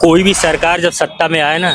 कोई भी सरकार जब सत्ता में आए ना,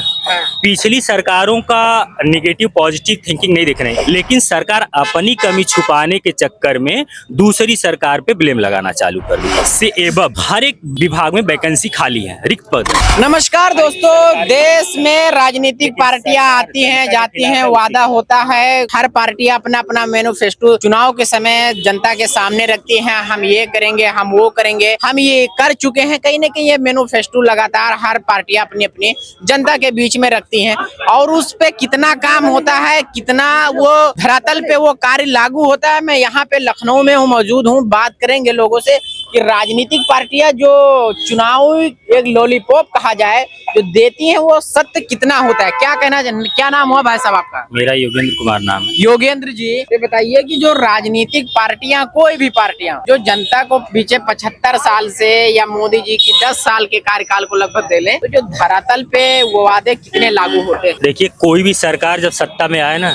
पिछली सरकारों का निगेटिव पॉजिटिव थिंकिंग नहीं देख रहे हैं, लेकिन सरकार अपनी कमी छुपाने के चक्कर में दूसरी सरकार पे ब्लेम लगाना चालू कर दी। से एबव हर एक विभाग में वैकेंसी खाली है, रिक्त पद। नमस्कार दोस्तों, देश में राजनीतिक पार्टियां आती हैं जाती हैं, वादा होता है। हर पार्टी अपना अपना मैनिफेस्टो चुनाव के समय जनता के सामने रखती हैं। हम ये करेंगे, हम वो करेंगे, हम ये कर चुके हैं। कहीं ना कहीं ये मैनिफेस्टो लगातार हर पार्टियां अपनी अपनी जनता के बीच में रखती हैं, और उस पे कितना काम होता है, कितना वो धरातल पे वो कार्य लागू होता है। मैं यहाँ पे लखनऊ में मौजूद हूँ। बात करेंगे लोगों से कि राजनीतिक पार्टियां जो चुनाव एक लॉलीपॉप कहा जाए जो देती हैं, वो सत्य कितना होता है। क्या कहना, क्या नाम हुआ भाई साहब आपका? मेरा योगेंद्र कुमार नाम है। योगेंद्र जी, ये बताइए कि जो राजनीतिक पार्टियां, कोई भी पार्टियां जो जनता को पीछे 75 साल से या मोदी जी की 10 साल के कार्यकाल को लगभग दे लें, तो जो धरातल पे वो वादे कितने लागू होते हैं? देखिए, कोई भी सरकार जब सत्ता में आए ना,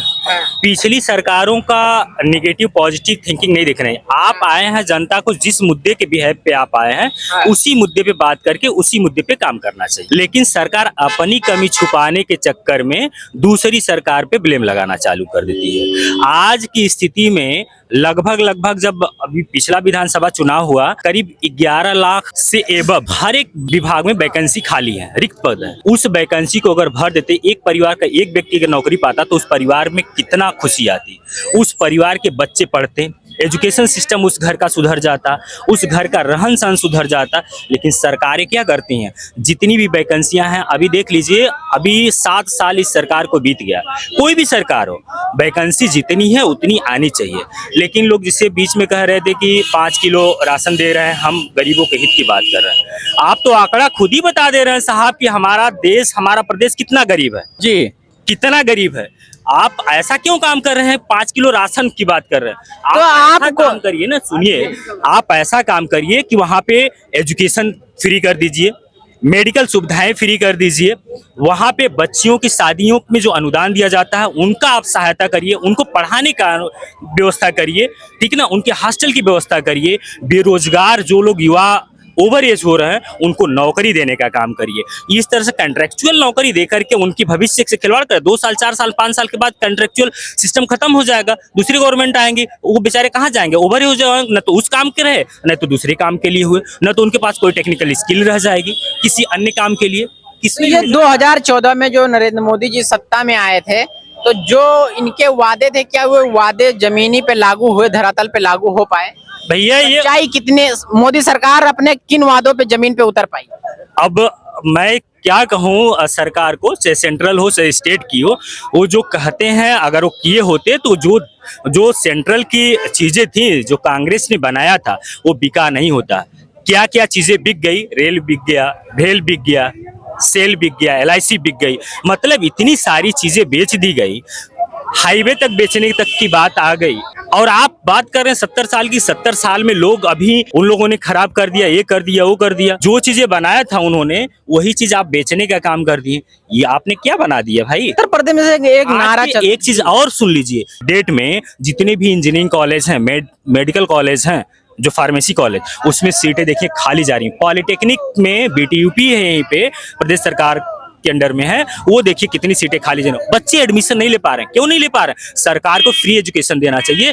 पिछली सरकारों का निगेटिव पॉजिटिव थिंकिंग नहीं देख रहे हैं। आप आए हैं, जनता को जिस मुद्दे के बिहेव पे आप आए हैं, उसी मुद्दे पे बात करके उसी मुद्दे पे काम करना चाहिए। लेकिन सरकार अपनी कमी छुपाने के चक्कर में दूसरी सरकार पे ब्लेम लगाना चालू कर देती है। आज की स्थिति में लगभग जब अभी पिछला विधानसभा चुनाव हुआ, करीब 11 लाख से एबव हर एक विभाग में वैकेंसी खाली है, रिक्त पद है। उस वैकेंसी को अगर भर देते, एक परिवार का एक व्यक्ति अगर नौकरी पाता तो उस परिवार में कितना खुशी आती। उस परिवार के बच्चे पढ़ते, एजुकेशन सिस्टम उस घर का सुधर जाता, उस घर का रहन सहन सुधर जाता। लेकिन सरकारें क्या करती हैं, जितनी भी वैकेंसियां हैं, अभी देख लीजिए, अभी 7 साल इस सरकार को बीत गया। कोई भी सरकार हो, वैकेंसी जितनी है उतनी आनी चाहिए। लेकिन लोग जिससे बीच में कह रहे थे कि 5 किलो राशन दे रहे हैं, हम गरीबों के हित की बात कर रहे हैं। आप तो आंकड़ा खुद ही बता दे रहे हैं साहब कि हमारा देश, हमारा प्रदेश कितना गरीब है जी, कितना गरीब है। आप ऐसा क्यों काम कर रहे हैं? 5 किलो राशन की बात कर रहे हैं। तो आप काम करिए ना, सुनिए, आप ऐसा काम करिए कि वहाँ पे एजुकेशन फ्री कर दीजिए, मेडिकल सुविधाएं फ्री कर दीजिए, वहाँ पे बच्चियों की शादियों में जो अनुदान दिया जाता है उनका आप सहायता करिए, उनको पढ़ाने का व्यवस्था करिए, ठीक ना, उनके हॉस्टल की व्यवस्था करिए। बेरोजगार जो लोग युवा ओवर एज हो रहे हैं उनको नौकरी देने का काम करिए। इस तरह से कॉन्ट्रेक्चुअल नौकरी देकर के उनकी भविष्य से खिलवाड़ कर 2 साल 4 साल 5 साल के बाद कॉन्ट्रेक्चुअल सिस्टम खत्म हो जाएगा, दूसरी गवर्नमेंट आएंगी, वो बेचारे कहाँ जाएंगे? ओवर एज हो जाएंगे, न तो उस काम के रहे, न तो दूसरे काम के लिए हुए, न तो उनके पास कोई टेक्निकल स्किल रह जाएगी किसी अन्य काम के लिए। ये 2014 में जो नरेंद्र मोदी जी सत्ता में आए थे, तो जो इनके वादे थे, क्या वो वादे जमीनी पे लागू हुए, धरातल पे लागू हो पाए? भैया ये सच्चाई कितने, मोदी सरकार अपने किन वादों पे जमीन पे उतर पाई? अब मैं क्या कहूँ सरकार को, चाहे सेंट्रल हो चाहे स्टेट की हो, वो जो कहते हैं अगर वो किए होते तो जो सेंट्रल की चीजें थी जो कांग्रेस ने बनाया था वो बिका नहीं होता। क्या क्या चीजें बिक गई? रेल बिक गया, भेल बिक गया, सेल बिक गया, LIC बिक गई, मतलब इतनी सारी चीजें बेच दी गई, हाईवे तक बेचने तक की बात आ गई। और आप बात कर रहे हैं 70 साल की, 70 साल में लोग अभी उन लोगों ने खराब कर दिया, ये कर दिया, वो कर दिया। जो चीजें बनाया था उन्होंने, वही चीज आप बेचने का काम कर दिए। ये आपने क्या बना दिया भाई? उत्तर प्रदेश में से एक नारा एक चीज और सुन लीजिए, डेट में जितने भी इंजीनियरिंग कॉलेज हैं, मेडिकल कॉलेज हैं, जो फार्मेसी कॉलेज, उसमें सीटें देखिए खाली जा रही हैं। पॉलिटेक्निक में BTUP है, यहीं पे प्रदेश सरकार के अंडर में है, वो देखिए कितनी सीटें खाली जा रही हैं। बच्चे एडमिशन नहीं ले पा रहे हैं। क्यों नहीं ले पा रहे हैं? सरकार को फ्री एजुकेशन देना चाहिए।